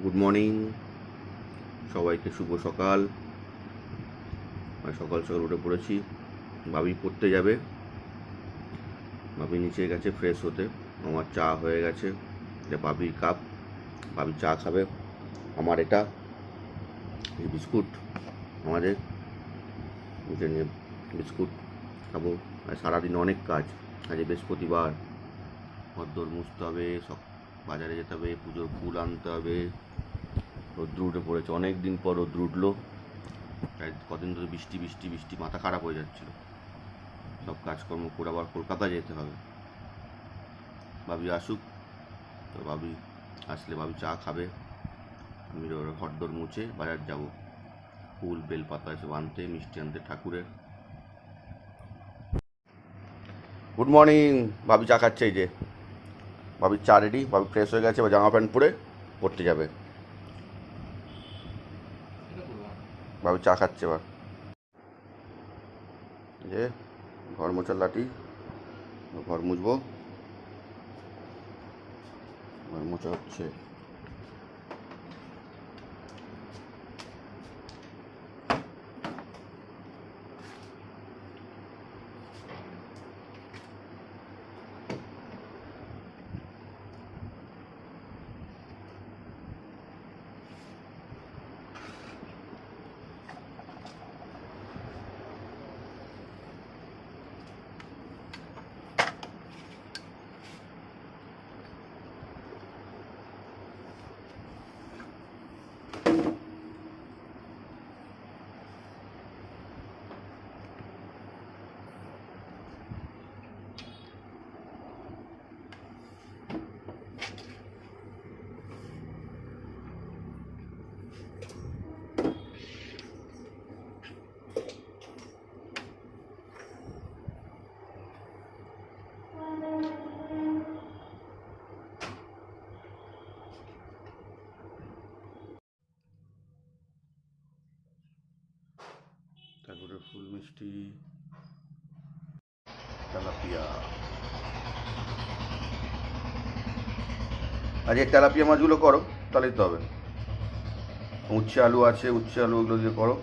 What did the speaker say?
Good morning সবাইকে, শুভ সকাল। সকাল সকাল উঠে পড়েছি। ভাবি পড়তে যাবে, ভাবি নিচে গেছে ফ্রেশ হতে। আমার চা হয়ে গেছে, এটা ভাবির কাপ, ভাবি চা খাবে। আমার এটা বিস্কুট, আমাদের নিচে নিয়ে বিস্কুট খাবো। আর সারাদিন অনেক কাজ, আজ বৃহস্পতিবার, ঘরদোর মুছতে হবে, সব বাজারে যেতে হবে, পুজোর ফুল আনতে হবে। রোদ্র উঠে পড়েছে, অনেক দিন পর রোদ্র উঠলো। কদিন ধরে বৃষ্টি বৃষ্টি বৃষ্টি, মাথা খারাপ হয়ে যাচ্ছিল। সব কাজকর্ম করে আবার কলকাতা যেতে হবে। ভাবি আসুক, তো ভাবি আসলে ভাবি চা খাবে, আমি ঘরদোর মুছে বাজার যাব, ফুল বেলপাতা এসব আনতে, মিষ্টি আনতে ঠাকুরের। গুড মর্নিং, ভাবি চা খাচ্ছে। এই যে ভাবির চা রেডি, ভাবি ফ্রেশ হয়ে গেছে, এবার জামা প্যান্ট পরে পড়তে যাবে। ভাবি চা খাচ্ছে এবার। যে ঘর মোছার লাঠি, ঘর মুছবো, ঘর মোছা হচ্ছে। তারপরে ফুল মিষ্টি, তেলাপিয়া। আজ এই তেলাপিয়া মাছগুলো করো, তাহলেই তো হবে। উচ্ছে আলু আছে, উচ্ছে আলু ওগুলো দিয়ে করো।